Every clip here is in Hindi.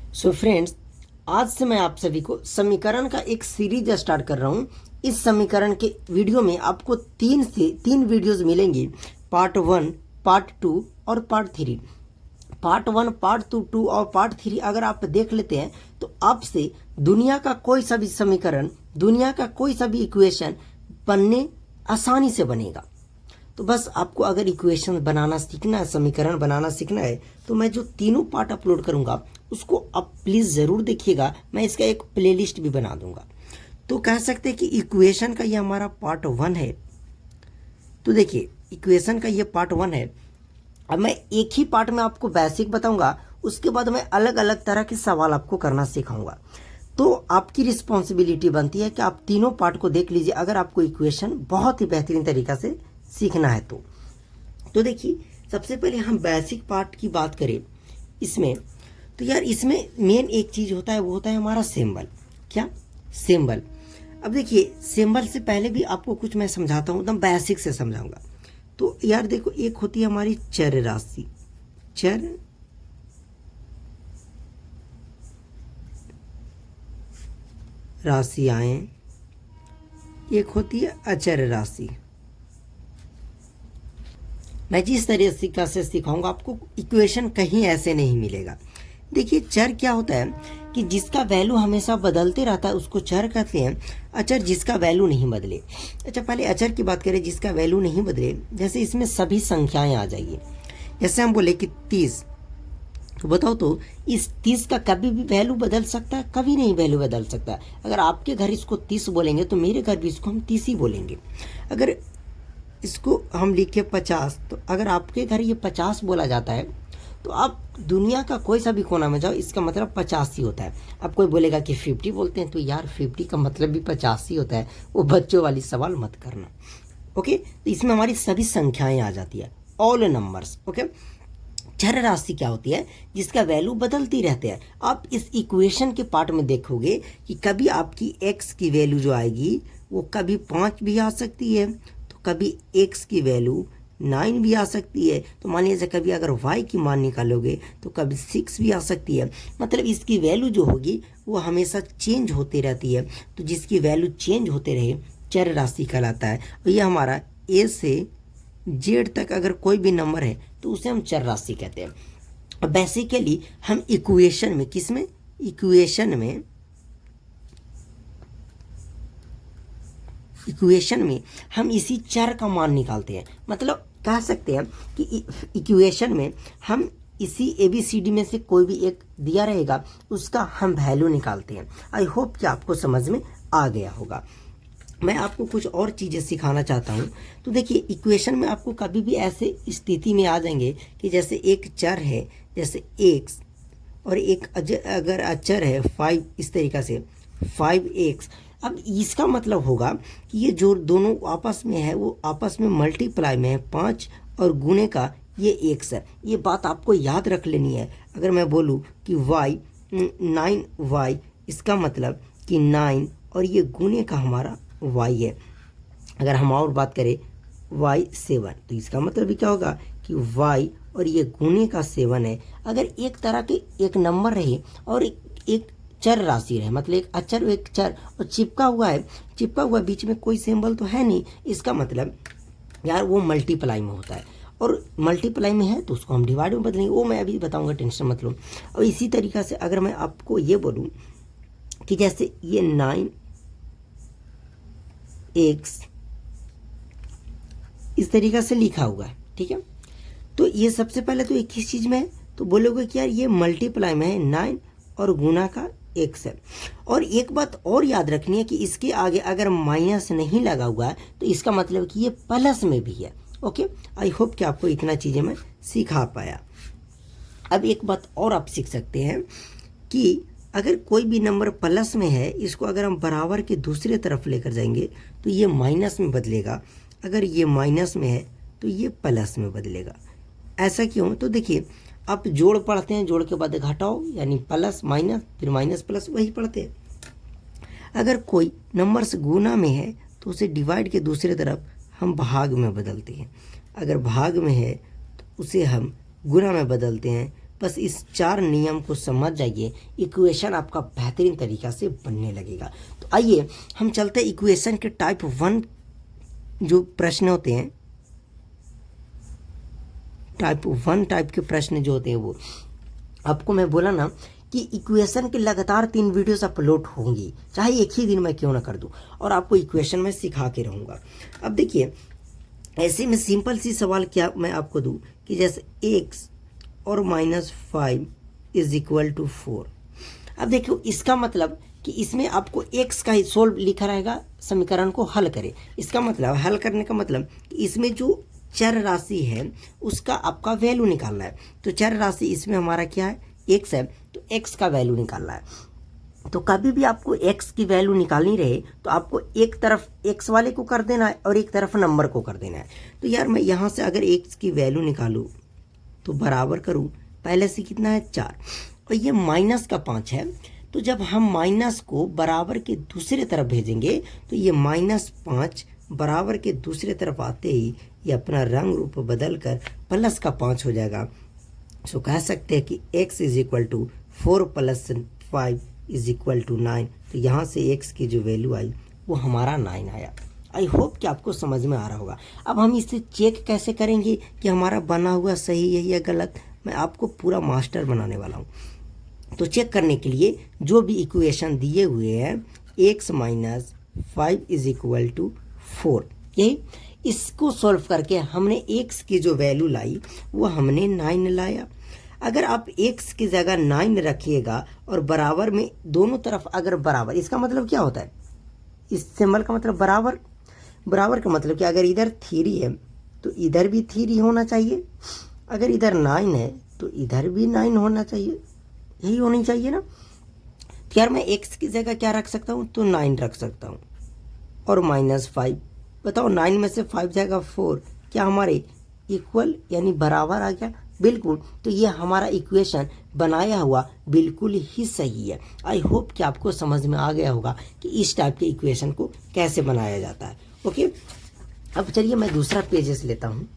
सो फ्रेंड्स, आज से मैं आप सभी को समीकरण का एक सीरीज स्टार्ट कर रहा हूँ। इस समीकरण के वीडियो में आपको तीन वीडियोस मिलेंगी, पार्ट 1, पार्ट 2 और पार्ट 3। पार्ट 1, पार्ट 2 और पार्ट 3 अगर आप देख लेते हैं तो आपसे दुनिया का कोई सा भी समीकरण, दुनिया का कोई सा भी इक्वेशन बनने आसानी से बनेगा। तो बस आपको अगर इक्वेशन बनाना सीखना है, समीकरण बनाना सीखना है, तो मैं जो तीनों पार्ट अपलोड करूंगा उसको आप प्लीज़ ज़रूर देखिएगा। मैं इसका एक प्लेलिस्ट भी बना दूंगा। तो कह सकते हैं कि इक्वेशन का ये हमारा पार्ट 1 है। तो देखिए, इक्वेशन का ये पार्ट 1 है। अब मैं एक ही पार्ट में आपको बेसिक बताऊंगा, उसके बाद मैं अलग अलग तरह के सवाल आपको करना सिखाऊंगा। तो आपकी रिस्पॉन्सिबिलिटी बनती है कि आप तीनों पार्ट को देख लीजिए, अगर आपको इक्वेशन बहुत ही बेहतरीन तरीका से सीखना है तो देखिए, सबसे पहले हम बेसिक पार्ट की बात करें इसमें, तो यार इसमें मेन एक चीज़ होता है, वो होता है हमारा सिंबल। क्या? सिंबल। अब देखिए, सिंबल से पहले भी आपको कुछ मैं समझाता हूँ, एकदम बेसिक से समझाऊंगा। तो यार देखो, एक होती है हमारी चर राशि, चर राशियाँ, एक होती है अचर राशि। मैं जिस तरीके से सिखाऊंगा आपको, इक्वेशन कहीं ऐसे नहीं मिलेगा। देखिए, चर क्या होता है कि जिसका वैल्यू हमेशा बदलते रहता है उसको चर कहते हैं। अचर जिसका वैल्यू नहीं बदले। अच्छा, पहले अचर की बात करें जिसका वैल्यू नहीं बदले। जैसे इसमें सभी संख्याएं आ जाएगी। जैसे हम बोले कि 30, तो बताओ तो इस 30 का कभी भी वैल्यू बदल सकता है? कभी नहीं वैल्यू बदल सकता। अगर आपके घर इसको 30 बोलेंगे तो मेरे घर भी इसको हम 30 ही बोलेंगे। अगर इसको हम लिखे 50, तो अगर आपके घर ये 50 बोला जाता है तो आप दुनिया का कोई सा भी कोना में जाओ, इसका मतलब 50 ही होता है। अब कोई बोलेगा कि 50 बोलते हैं, तो यार 50 का मतलब भी 50 ही होता है। वो बच्चों वाली सवाल मत करना। ओके, तो इसमें हमारी सभी संख्याएं आ जाती है, ऑल नंबर्स। ओके, चर राशि क्या होती है? जिसका वैल्यू बदलती रहते हैं। आप इस इक्वेशन के पार्ट में देखोगे कि कभी आपकी x की वैल्यू जो आएगी वो कभी 5 भी आ सकती है, तो कभी x की वैल्यू 9 भी आ सकती है। तो मान लीजिए कभी अगर y की मान निकालोगे तो कभी 6 भी आ सकती है। मतलब इसकी वैल्यू जो होगी वो हमेशा चेंज होती रहती है। तो जिसकी वैल्यू चेंज होते रहे चर राशि कहलाता है। और ये हमारा a से z तक अगर कोई भी नंबर है तो उसे हम चर राशि कहते हैं। अब बेसिकली हम इक्वेशन में, किसमें? इक्वेशन में हम इसी चर का मान निकालते हैं। मतलब कह सकते हैं कि इक्वेशन में हम इसी ABCD में से कोई भी एक दिया रहेगा, उसका हम वैल्यू निकालते हैं। आई होप कि आपको समझ में आ गया होगा। मैं आपको कुछ और चीज़ें सिखाना चाहता हूँ। तो देखिए, इक्वेशन में आपको कभी भी ऐसे स्थिति में आ जाएंगे कि जैसे एक चर है, जैसे x, और एक अगर अचर है 5, इस तरीक़ा से 5x। अब इसका मतलब होगा कि ये जो दोनों आपस में है वो आपस में मल्टीप्लाई में है, 5 और गुणे का ये x है। ये बात आपको याद रख लेनी है। अगर मैं बोलूँ कि y 9y, इसका मतलब कि 9 और ये गुणे का हमारा y है। अगर हम और बात करें y 7, तो इसका मतलब भी क्या होगा कि y और ये गुणे का 7 है। अगर एक तरह के एक नंबर रहे और एक चर राशि रहे, मतलब एक अचर और एक चर, और चिपका हुआ बीच में कोई सिंबल तो है नहीं, इसका मतलब यार वो मल्टीप्लाई में होता है। और मल्टीप्लाई में है तो उसको हम डिवाइड में बदलेंगे, वो मैं अभी बताऊंगा, टेंशन मत लो। और इसी तरीक़ा से अगर मैं आपको ये बोलूँ कि जैसे ये 9x इस तरीक़ा से लिखा हुआ है, ठीक है। तो ये सबसे पहले तो एक ही चीज़ में है, तो बोलोगे कि यार ये मल्टीप्लाई में है, 9 और गुना का x है। और एक बात और याद रखनी है कि इसके आगे अगर माइनस नहीं लगा हुआ है तो इसका मतलब कि ये प्लस में भी है। ओके, आई होप कि आपको इतना चीज़ें मैं सिखा पाया। अब एक बात और आप सीख सकते हैं कि अगर कोई भी नंबर प्लस में है, इसको अगर हम बराबर के दूसरे तरफ लेकर जाएंगे तो ये माइनस में बदलेगा। अगर ये माइनस में है तो ये प्लस में बदलेगा। ऐसा क्यों? तो देखिए, आप जोड़ पढ़ते हैं, जोड़ के बाद घटाओ यानी प्लस माइनस, फिर माइनस प्लस, वही पढ़ते हैं। अगर कोई नंबर से गुना में है तो उसे डिवाइड के दूसरे तरफ हम भाग में बदलते हैं। अगर भाग में है तो उसे हम गुना में बदलते हैं। बस इस 4 नियम को समझ जाइए, इक्वेशन आपका बेहतरीन तरीक़ा से बनने लगेगा। तो आइए हम चलते हैं इक्वेशन के टाइप 1 जो प्रश्न होते हैं, टाइप 1 टाइप के प्रश्न जो होते हैं वो आपको मैं बोला ना कि इक्वेशन के लगातार 3 वीडियोस अपलोड होंगी, चाहे एक ही दिन में क्यों ना कर दूं, और आपको इक्वेशन में सिखा के रहूँगा। अब देखिए ऐसे में सिंपल सी सवाल क्या मैं आपको दूं कि जैसे x और -5 इज इक्वल टू 4। अब देखियो इसका मतलब कि इसमें आपको x का ही सोल्व लिखा रहेगा, समीकरण को हल करें। इसका मतलब हल करने का मतलब कि इसमें जो चर राशि है उसका आपका वैल्यू निकालना है। तो चर राशि इसमें हमारा क्या है, x है, तो x का वैल्यू निकालना है। तो कभी भी आपको x की वैल्यू निकालनी रहे तो आपको एक तरफ x वाले को कर देना है और एक तरफ नंबर को कर देना है। तो यार मैं यहाँ से अगर x की वैल्यू निकालूँ तो बराबर करूँ, पहले से कितना है 4 और ये माइनस का 5 है। तो जब हम माइनस को बराबर के दूसरे तरफ भेजेंगे तो ये -5 बराबर के दूसरे तरफ आते ही ये अपना रंग रूप बदल कर प्लस का 5 हो जाएगा। सो कह सकते हैं कि x is equal to 4 + 5 is equal to 9। तो यहाँ से x की जो वैल्यू आई वो हमारा 9 आया। आई होप कि आपको समझ में आ रहा होगा। अब हम इसे चेक कैसे करेंगे कि हमारा बना हुआ सही है या गलत, मैं आपको पूरा मास्टर बनाने वाला हूँ। तो चेक करने के लिए जो भी इक्वेशन दिए हुए हैं x - 5 इज इक्वल टू 4, यही इसको सॉल्व करके हमने x की जो वैल्यू लाई वो हमने 9 लाया। अगर आप x की जगह 9 रखिएगा और बराबर में दोनों तरफ अगर बराबर, इसका मतलब क्या होता है, इस सिंबल का मतलब बराबर, बराबर का मतलब कि अगर इधर 3 है तो इधर भी 3 होना चाहिए, अगर इधर 9 है तो इधर भी 9 होना चाहिए, यही होनी चाहिए ना। तो यार मैं x की जगह क्या रख सकता हूँ, तो 9 रख सकता हूँ और -5। बताओ 9 में से 5 जाएगा 4, क्या हमारे इक्वल यानी बराबर आ गया, बिल्कुल। तो ये हमारा इक्वेशन बनाया हुआ बिल्कुल ही सही है। आई होप कि आपको समझ में आ गया होगा कि इस टाइप के इक्वेशन को कैसे बनाया जाता है। ओके, अब चलिए मैं दूसरा पेजेस लेता हूँ।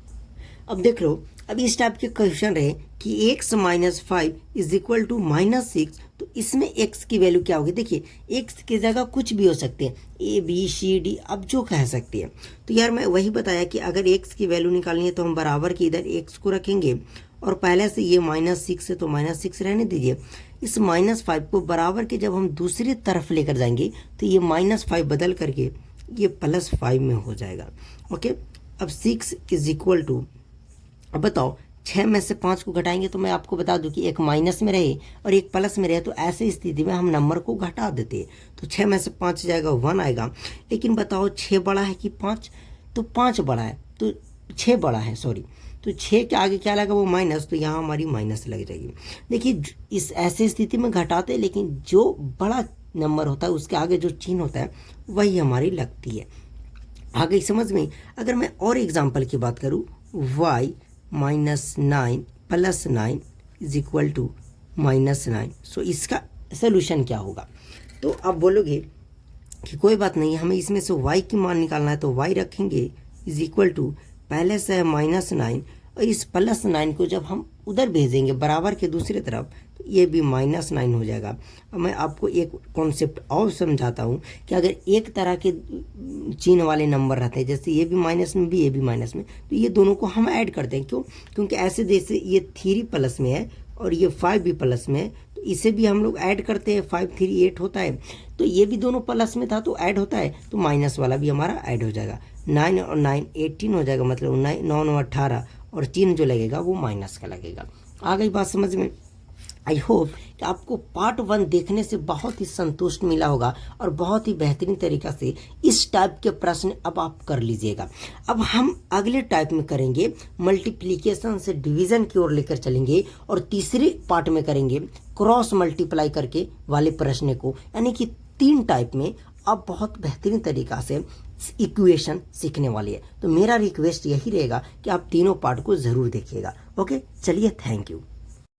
अब देख लो, अब इस टाइप के क्वेश्चन रहे कि x - 5 इज इक्वल टू -6, तो इसमें x की वैल्यू क्या होगी। देखिए x की जगह कुछ भी हो सकते हैं, a b c d, अब जो कह सकते हैं। तो यार मैं वही बताया कि अगर x की वैल्यू निकालनी है तो हम बराबर के इधर x को रखेंगे और पहले से ये -6 है तो -6 रहने दीजिए। इस -5 को बराबर के जब हम दूसरी तरफ लेकर जाएंगे तो ये -5 बदल करके ये +5 में हो जाएगा। ओके, अब 6 इज इक्वल टू, अब बताओ 6 में से 5 को घटाएंगे तो मैं आपको बता दूं कि एक माइनस में रहे और एक प्लस में रहे, तो ऐसे स्थिति में हम नंबर को घटा देते हैं। तो 6 में से 5 जाएगा 1 आएगा। लेकिन बताओ 6 बड़ा है कि 5, तो 5 बड़ा है तो 6 बड़ा है, सॉरी, तो 6 के आगे क्या लगा, वो माइनस, तो यहाँ हमारी माइनस लग जाएगी। देखिए इस ऐसे स्थिति में घटाते हैं, लेकिन जो बड़ा नंबर होता है उसके आगे जो चिन्ह होता है वही हमारी लगती है। आ गई समझ में। अगर मैं और एग्जाम्पल की बात करूँ, y -9 + 9 इज इक्वल टू -9, सो इसका सोल्यूशन क्या होगा। तो आप बोलोगे कि कोई बात नहीं, हमें इसमें से y की मान निकालना है तो y रखेंगे इज इक्वल टू, पहले से है -9 और इस +9 को जब हम उधर भेजेंगे बराबर के दूसरी तरफ तो ये भी -9 हो जाएगा। अब मैं आपको एक कॉन्सेप्ट और समझाता हूँ कि अगर एक तरह के चिन्ह वाले नंबर रहते हैं, जैसे ये भी माइनस में भी ये भी माइनस में, तो ये दोनों को हम ऐड करते हैं। क्यों? क्योंकि ऐसे जैसे ये 3 प्लस में है और ये 5 भी प्लस में है, तो इसे भी हम लोग ऐड करते हैं। 5 3 8 होता है, तो ये भी दोनों प्लस में था तो ऐड होता है, तो माइनस वाला भी हमारा ऐड हो जाएगा। 9 और 9 18 हो जाएगा, मतलब 9 9 18, और चिन्ह जो लगेगा वो माइनस का लगेगा। आ गई बात समझ में। आई होप कि आपको पार्ट 1 देखने से बहुत ही संतुष्ट मिला होगा और बहुत ही बेहतरीन तरीक़ा से इस टाइप के प्रश्न अब आप कर लीजिएगा। अब हम अगले टाइप में करेंगे, मल्टीप्लिकेशन से डिवीज़न की ओर लेकर चलेंगे और तीसरे पार्ट में करेंगे क्रॉस मल्टीप्लाई करके वाले प्रश्न को, यानी कि 3 टाइप में अब बहुत बेहतरीन तरीक़ा से इक्वेशन सीखने वाली है। तो मेरा रिक्वेस्ट यही रहेगा कि आप तीनों पार्ट को ज़रूर देखिएगा। ओके, चलिए, थैंक यू।